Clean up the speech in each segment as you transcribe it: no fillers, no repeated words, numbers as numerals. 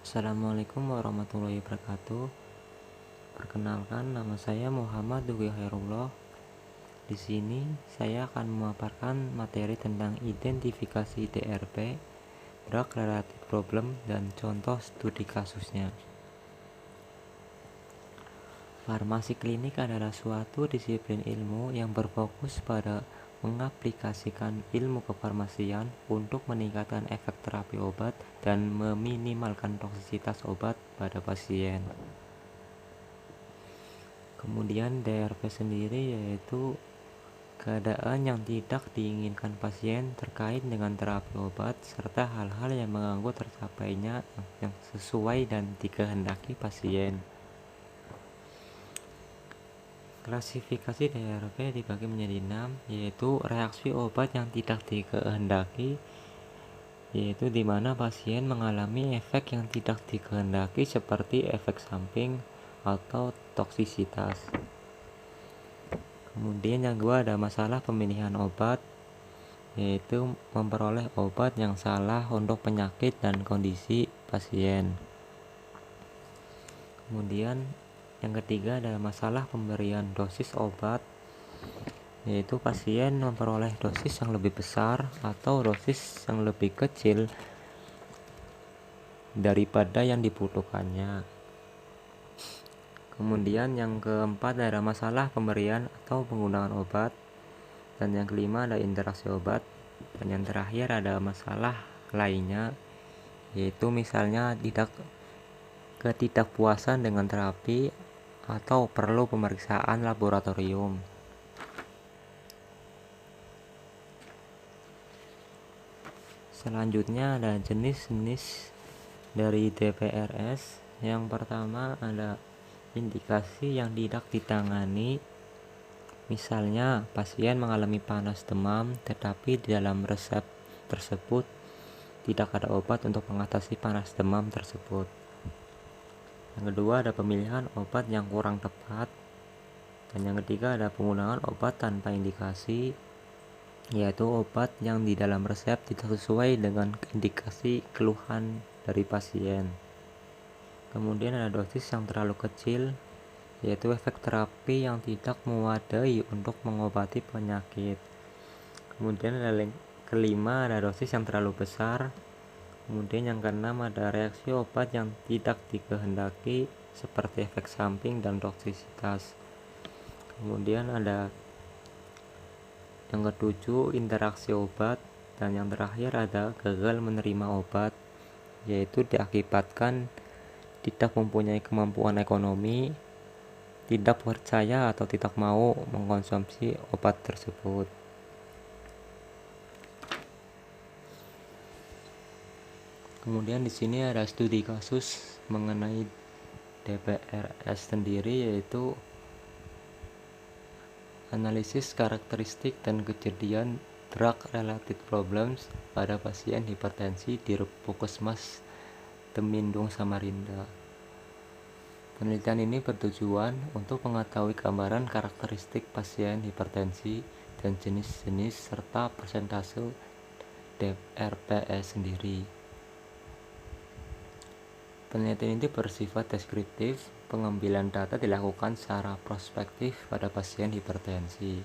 Assalamualaikum warahmatullahi wabarakatuh. Perkenalkan, nama saya Muhammad Dugi Khairullah. Di sini saya akan memaparkan materi tentang identifikasi DRP, Drug Related Problem, dan contoh studi kasusnya. Farmasi klinik adalah suatu disiplin ilmu yang berfokus pada mengaplikasikan ilmu kefarmasian untuk meningkatkan efek terapi obat dan meminimalkan toksisitas obat pada pasien. Kemudian DRP sendiri yaitu keadaan yang tidak diinginkan pasien terkait dengan terapi obat serta hal-hal yang mengganggu tercapainya yang sesuai dan dikehendaki pasien. Klasifikasi DRP dibagi menjadi 6, yaitu reaksi obat yang tidak dikehendaki, yaitu di mana pasien mengalami efek yang tidak dikehendaki seperti efek samping atau toksisitas. Kemudian yang kedua ada masalah pemilihan obat, yaitu memperoleh obat yang salah untuk penyakit dan kondisi pasien. Kemudian yang ketiga adalah masalah pemberian dosis obat, yaitu pasien memperoleh dosis yang lebih besar atau dosis yang lebih kecil daripada yang dibutuhkannya. Kemudian yang keempat ada masalah pemberian atau penggunaan obat, dan yang kelima ada interaksi obat, dan yang terakhir ada masalah lainnya, yaitu misalnya ketidakpuasan dengan terapi atau perlu pemeriksaan laboratorium. Selanjutnya ada jenis-jenis dari DPRS. Yang pertama ada indikasi yang tidak ditangani. Misalnya pasien mengalami panas demam tetapi di dalam resep tersebut tidak ada obat untuk mengatasi panas demam tersebut. Yang kedua ada pemilihan obat yang kurang tepat. Dan yang ketiga ada penggunaan obat tanpa indikasi, yaitu obat yang di dalam resep tidak sesuai dengan indikasi keluhan dari pasien. Kemudian ada dosis yang terlalu kecil, yaitu efek terapi yang tidak memadai untuk mengobati penyakit. Kemudian ada kelima ada dosis yang terlalu besar. Kemudian yang keenam ada reaksi obat yang tidak dikehendaki seperti efek samping dan toksisitas. Kemudian ada yang ketujuh interaksi obat, dan yang terakhir ada gagal menerima obat, yaitu diakibatkan tidak mempunyai kemampuan ekonomi, tidak percaya atau tidak mau mengkonsumsi obat tersebut. Kemudian di sini ada studi kasus mengenai DPRS sendiri, yaitu analisis karakteristik dan kejadian drug related problems pada pasien hipertensi di Puskesmas Temindung, Samarinda. Penelitian ini bertujuan untuk mengetahui gambaran karakteristik pasien hipertensi dan jenis-jenis serta persentase DRPS sendiri. Penelitian ini bersifat deskriptif. Pengambilan data dilakukan secara prospektif pada pasien hipertensi.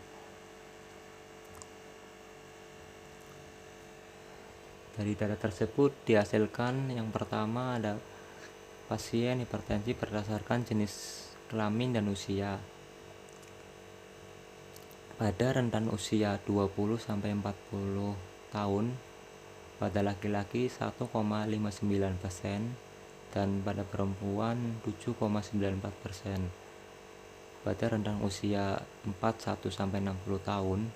Dari data tersebut dihasilkan yang pertama ada pasien hipertensi berdasarkan jenis kelamin dan usia. Pada rentan usia 20-40 tahun, pada laki-laki 1,59%, dan pada perempuan 7,94%. Pada rentang usia 41-60 tahun,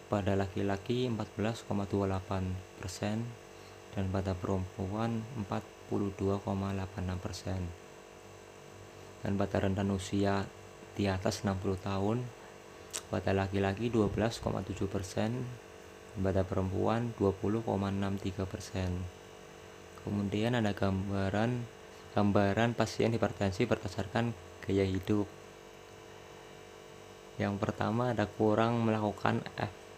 pada laki-laki 14,28%, dan pada perempuan 42,86%. Dan pada rentan usia di atas 60 tahun, pada laki-laki 12,7%, dan pada perempuan 20,63%. Kemudian ada gambaran pasien hipertensi berdasarkan gaya hidup. Yang pertama ada kurang melakukan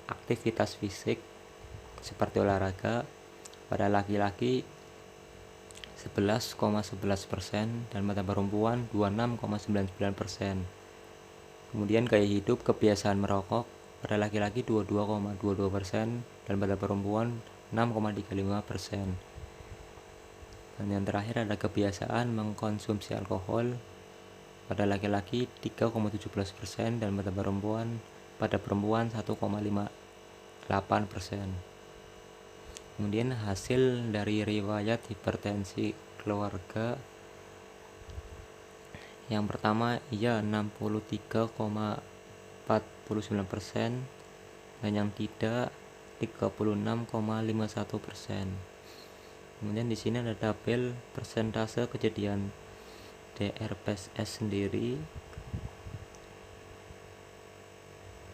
aktivitas fisik seperti olahraga. Pada laki-laki 11,11% dan pada perempuan 26,99%. Kemudian gaya hidup kebiasaan merokok pada laki-laki 22,22% dan pada perempuan 6,35%. Dan yang terakhir ada kebiasaan mengkonsumsi alkohol pada laki-laki 3,17% dan pada perempuan 1,58%. Kemudian hasil dari riwayat hipertensi keluarga, yang pertama iya 63,49% dan yang tidak 36,51%. Kemudian di sini ada tabel persentase kejadian DRPS sendiri,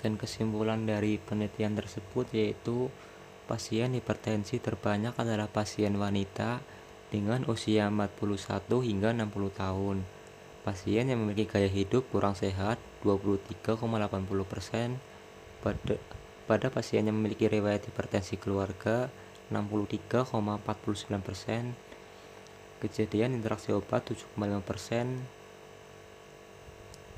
dan kesimpulan dari penelitian tersebut yaitu pasien hipertensi terbanyak adalah pasien wanita dengan usia 41 hingga 60 tahun. Pasien yang memiliki gaya hidup kurang sehat 23,80%. Pada pasien yang memiliki riwayat hipertensi keluarga 63,49%. Kejadian interaksi obat 7,5%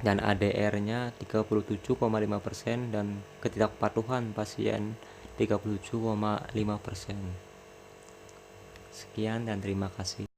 dan ADR-nya 37,5% dan ketidakpatuhan pasien 37,5%. Sekian dan terima kasih.